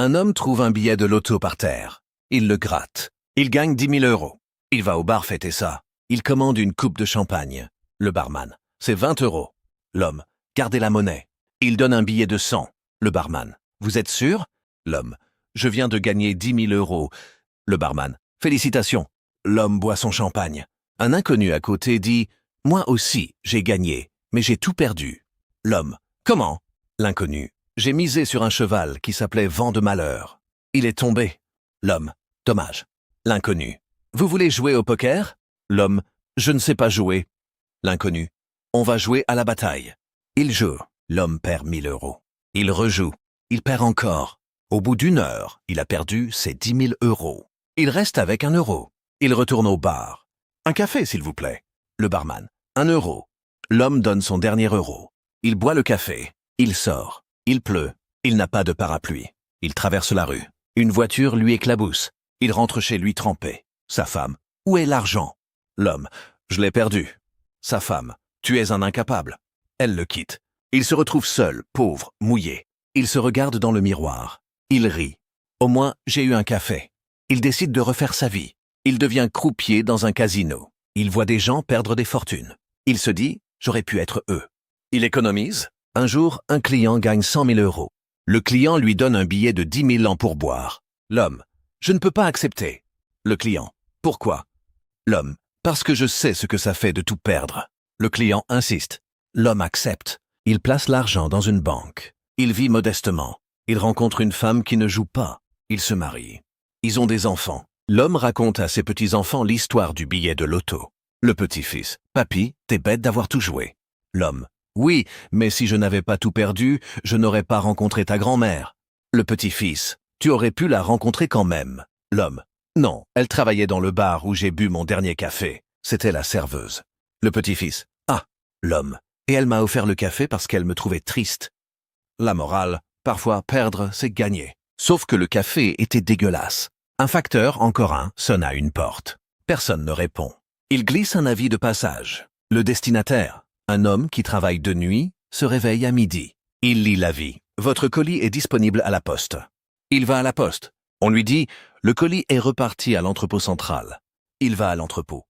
Un homme trouve un billet de loto par terre. Il le gratte. Il gagne 10 000 euros. Il va au bar fêter ça. Il commande une coupe de champagne. Le barman. C'est 20 euros. L'homme. Gardez la monnaie. Il donne un billet de 100. Le barman. Vous êtes sûr? L'homme. Je viens de gagner 10 000 euros. Le barman. Félicitations. L'homme boit son champagne. Un inconnu à côté dit « Moi aussi, j'ai gagné, mais j'ai tout perdu. » L'homme. Comment? L'inconnu. J'ai misé sur un cheval qui s'appelait Vent de Malheur. Il est tombé. L'homme. Dommage. L'inconnu. Vous voulez jouer au poker? L'homme. Je ne sais pas jouer. L'inconnu. On va jouer à la bataille. Il joue. L'homme perd 1 000 euros. Il rejoue. Il perd encore. Au bout d'1 heure, il a perdu ses 10 000 euros. Il reste avec 1 euro. Il retourne au bar. Un café, s'il vous plaît. Le barman. 1 euro. L'homme donne son dernier euro. Il boit le café. Il sort. Il pleut. Il n'a pas de parapluie. Il traverse la rue. Une voiture lui éclabousse. Il rentre chez lui trempé. Sa femme. Où est l'argent? L'homme. Je l'ai perdu. Sa femme. Tu es un incapable. Elle le quitte. Il se retrouve seul, pauvre, mouillé. Il se regarde dans le miroir. Il rit. Au moins, j'ai eu un café. Il décide de refaire sa vie. Il devient croupier dans un casino. Il voit des gens perdre des fortunes. Il se dit, j'aurais pu être eux. Il économise. Un jour, un client gagne 100 000 euros. Le client lui donne un billet de 10 000 en pourboire. L'homme. Je ne peux pas accepter. Le client. Pourquoi? L'homme. Parce que je sais ce que ça fait de tout perdre. Le client insiste. L'homme accepte. Il place l'argent dans une banque. Il vit modestement. Il rencontre une femme qui ne joue pas. Il se marie. Ils ont des enfants. L'homme raconte à ses petits-enfants l'histoire du billet de loto. Le petit-fils. Papy, t'es bête d'avoir tout joué. L'homme. Oui, mais si je n'avais pas tout perdu, je n'aurais pas rencontré ta grand-mère. Le petit-fils. Tu aurais pu la rencontrer quand même. L'homme. Non, elle travaillait dans le bar où j'ai bu mon dernier café. C'était la serveuse. Le petit-fils. Ah, l'homme. Et elle m'a offert le café parce qu'elle me trouvait triste. La morale, parfois perdre, c'est gagner. Sauf que le café était dégueulasse. Un facteur, encore un, sonne à une porte. Personne ne répond. Il glisse un avis de passage. Le destinataire, un homme qui travaille de nuit, se réveille à midi. Il lit l'avis. Votre colis est disponible à la poste. Il va à la poste. On lui dit, le colis est reparti à l'entrepôt central. Il va à l'entrepôt.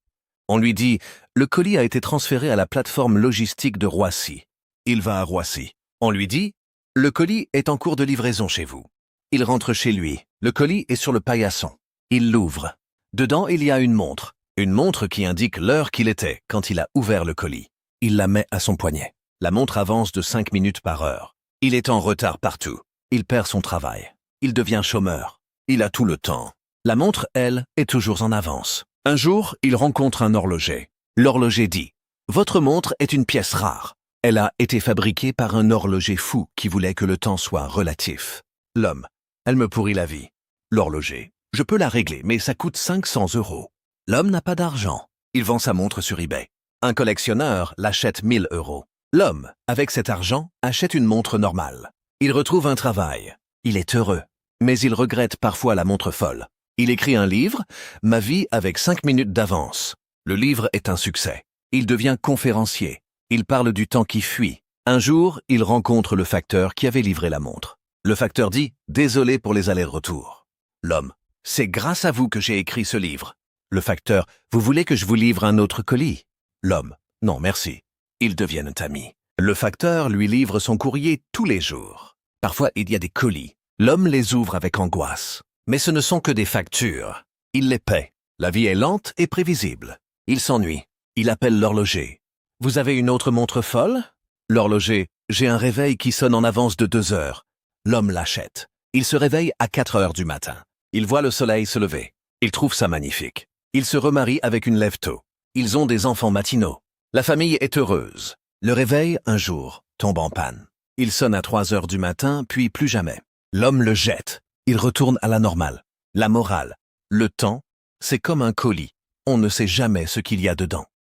On lui dit, le colis a été transféré à la plateforme logistique de Roissy. Il va à Roissy. On lui dit, le colis est en cours de livraison chez vous. Il rentre chez lui. Le colis est sur le paillasson. Il l'ouvre. Dedans, il y a une montre. Une montre qui indique l'heure qu'il était quand il a ouvert le colis. Il la met à son poignet. La montre avance de 5 minutes par heure. Il est en retard partout. Il perd son travail. Il devient chômeur. Il a tout le temps. La montre, elle, est toujours en avance. Un jour, il rencontre un horloger. L'horloger dit « Votre montre est une pièce rare. Elle a été fabriquée par un horloger fou qui voulait que le temps soit relatif. » L'homme. Elle me pourrit la vie. L'horloger. Je peux la régler, mais ça coûte 500 euros. L'homme n'a pas d'argent. Il vend sa montre sur eBay. Un collectionneur l'achète 1 000 euros. L'homme, avec cet argent, achète une montre normale. Il retrouve un travail. Il est heureux. Mais il regrette parfois la montre folle. Il écrit un livre, Ma vie avec 5 minutes d'avance. Le livre est un succès. Il devient conférencier. Il parle du temps qui fuit. Un jour, il rencontre le facteur qui avait livré la montre. Le facteur dit « Désolé pour les allers-retours ». L'homme « C'est grâce à vous que j'ai écrit ce livre ». Le facteur « Vous voulez que je vous livre un autre colis ?» L'homme « Non, merci ». Ils deviennent amis. Le facteur lui livre son courrier tous les jours. Parfois, il y a des colis. L'homme les ouvre avec angoisse. Mais ce ne sont que des factures. Il les paie. La vie est lente et prévisible. Il s'ennuie. Il appelle l'horloger. « Vous avez une autre montre folle ?» L'horloger « J'ai un réveil qui sonne en avance de 2 heures. » L'homme l'achète. Il se réveille à 4 heures du matin. Il voit le soleil se lever. Il trouve ça magnifique. Il se remarie avec une lève-tôt. Ils ont des enfants matinaux. La famille est heureuse. Le réveil, un jour, tombe en panne. Il sonne à 3 heures du matin, puis plus jamais. L'homme le jette. Il retourne à la normale. La morale. Le temps, c'est comme un colis. On ne sait jamais ce qu'il y a dedans.